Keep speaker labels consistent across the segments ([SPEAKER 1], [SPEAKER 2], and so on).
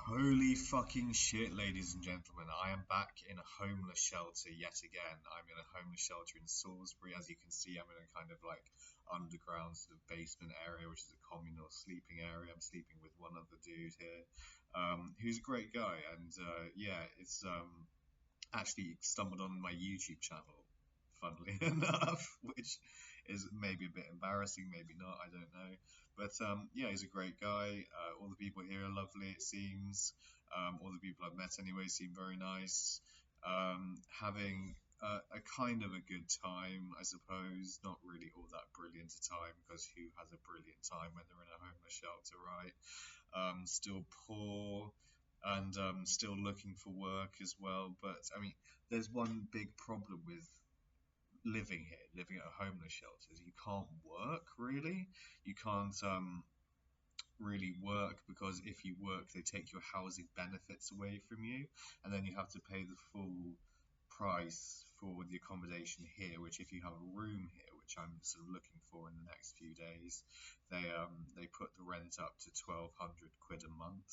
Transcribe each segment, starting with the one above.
[SPEAKER 1] Holy fucking shit, ladies and gentlemen. I am back in a homeless shelter yet again. I'm in a homeless shelter in Salisbury. As you can see, I'm in a kind of like underground sort of basement area, which is a communal sleeping area. I'm sleeping with one other dude here, who's a great guy. And yeah, it's actually stumbled on my YouTube channel, funnily enough, which is maybe a bit embarrassing, maybe not, I don't know. But yeah, he's a great guy. All the people here are lovely, it seems. All the people I've met anyway seem very nice. Having a kind of a good time, I suppose. Not really all that brilliant a time, because who has a brilliant time when they're in a homeless shelter, right? Still poor and still looking for work as well. But I mean, there's one big problem with living here, living at a homeless shelter, is you can't work really. You can't really work, because if you work, they take your housing benefits away from you, and then you have to pay the full price for the accommodation here. Which, if you have a room here, which I'm sort of looking for in the next few days, they put the rent up to 1,200 quid a month,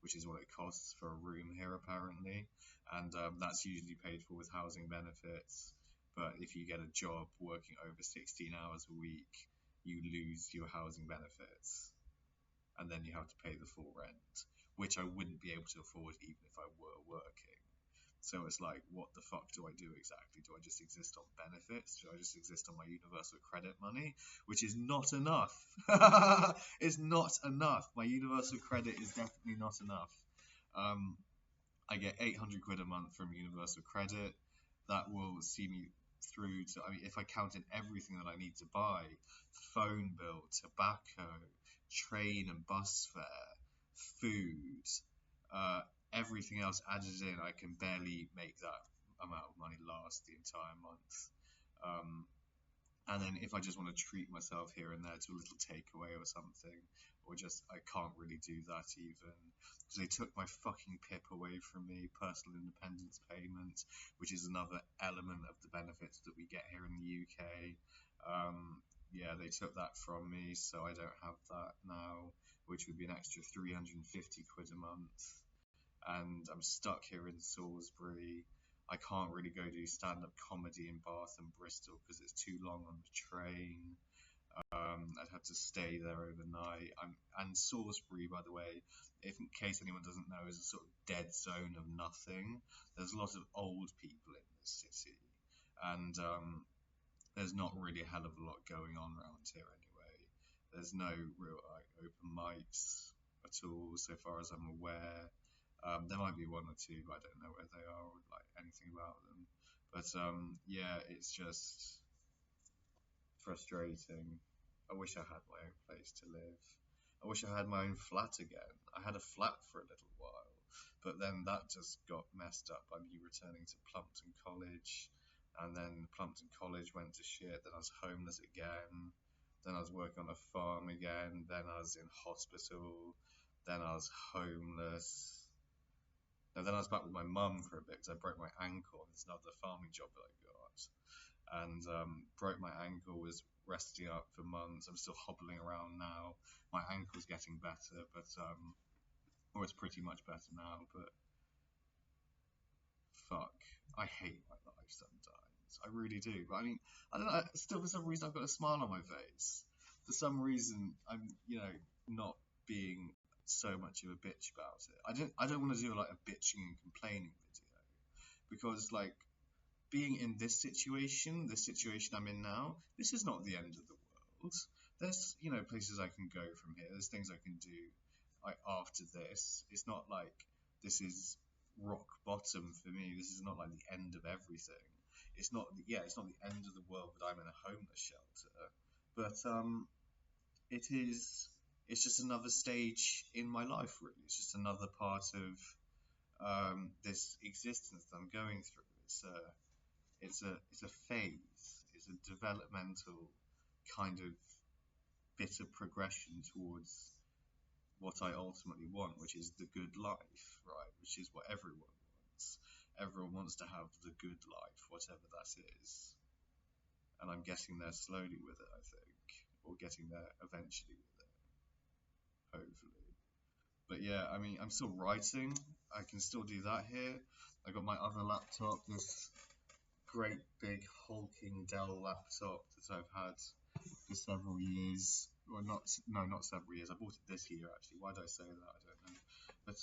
[SPEAKER 1] which is what it costs for a room here apparently, and that's usually paid for with housing benefits. But if you get a job working over 16 hours a week, you lose your housing benefits, and then you have to pay the full rent, which I wouldn't be able to afford even if I were working. So it's like, what the fuck do I do exactly? Do I just exist on benefits? Do I just exist on my universal credit money? Which is not enough. It's not enough. My universal credit is definitely not enough. I get 800 quid a month from universal credit. That will see me through to, I mean, if I counted everything that I need to buy, phone bill, tobacco, train and bus fare, food, everything else added in, I can barely make that amount of money last the entire month. And then if I just want to treat myself here and there to a little takeaway or something, or just, I can't really do that even, because they took my fucking PIP away from me, personal independence payment, which is another element of the benefits that we get here in the UK. Yeah, they took that from me, so I don't have that now, which would be an extra 350 quid a month. And I'm stuck here in Salisbury. I can't really go do stand-up comedy in Bath and Bristol because it's too long on the train. I'd have to stay there overnight. And Salisbury, by the way, if in case anyone doesn't know, is a sort of dead zone of nothing. There's a lot of old people in this city, and there's not really a hell of a lot going on around here anyway. There's no real like open mics at all, so far as I'm aware. There might be one or two, but I don't know where they are or like anything about them. But yeah, it's just frustrating. I wish I had my own place to live. I wish I had my own flat again. I had a flat for a little while, but then that just got messed up by me returning to Plumpton College, and then Plumpton College went to shit. Then I was homeless again. Then I was working on a farm again. Then I was in hospital. Then I was homeless. And then I was back with my mum for a bit because I broke my ankle. It's another farming job that I got, and broke my ankle, was resting up for months. I'm still hobbling around now. My ankle's getting better, but or it's pretty much better now. But fuck, I hate my life sometimes. I really do. But I mean, I don't know. Still, for some reason, I've got a smile on my face. For some reason, I'm, not being so much of a bitch about it. I don't want to do like a bitching and complaining video, because like being in this situation I'm in now, this is not the end of the world. There's places I can go from here. There's things I can do like after this. It's not like this is rock bottom for me. This is not like the end of everything. It's not the end of the world that I'm in a homeless shelter, but it's just another stage in my life, really. It's just another part of this existence that I'm going through. It's a phase. It's a developmental kind of bit of progression towards what I ultimately want, which is the good life, right? Which is what everyone wants. Everyone wants to have the good life, whatever that is. And I'm getting there slowly with it, I think, or getting there eventually with it, hopefully. But yeah, I mean, I'm still writing. I can still do that here. I got my other laptop, this great big hulking Dell laptop that I've had for several years. Well, not several years. I bought it this year actually. Why did I say that? I don't know. But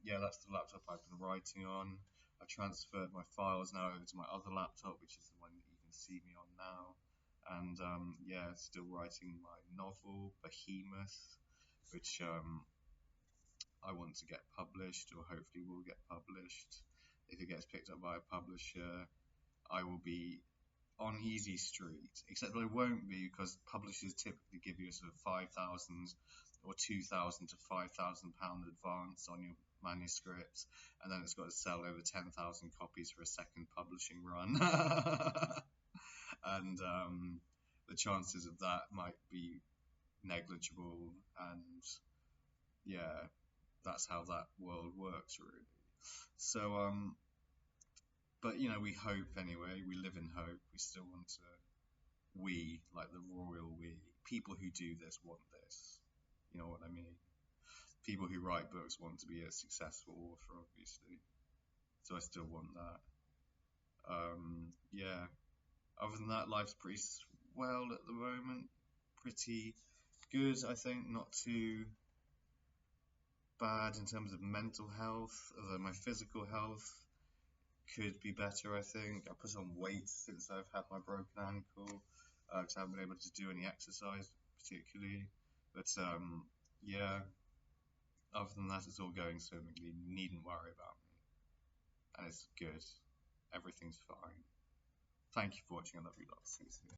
[SPEAKER 1] yeah, that's the laptop I've been writing on. I've transferred my files now over to my other laptop, which is the one that you can see me on now. And yeah, still writing my novel Behemoth, which I want to get published, or hopefully will get published. If it gets picked up by a publisher, I will be on easy street, except I won't be, because publishers typically give you a sort of 5,000 or 2,000 to 5,000 pound advance on your manuscripts, and then it's got to sell over 10,000 copies for a second publishing run. And the chances of that might be negligible, and yeah, that's how that world works, really. So but you know, we hope anyway. We live in hope. We still want to. We, like the royal we, people who do this want this. You know what I mean? People who write books want to be a successful author, obviously. So I still want that. Yeah. Other than that, life's pretty swell at the moment. Pretty good, I think. Not too bad in terms of mental health, although my physical health could be better, I think. I put on weight since I've had my broken ankle, because I haven't been able to do any exercise particularly. But yeah, other than that, it's all going swimmingly. You needn't worry about me. And it's good. Everything's fine. Thank you for watching. I love you lots. See you soon.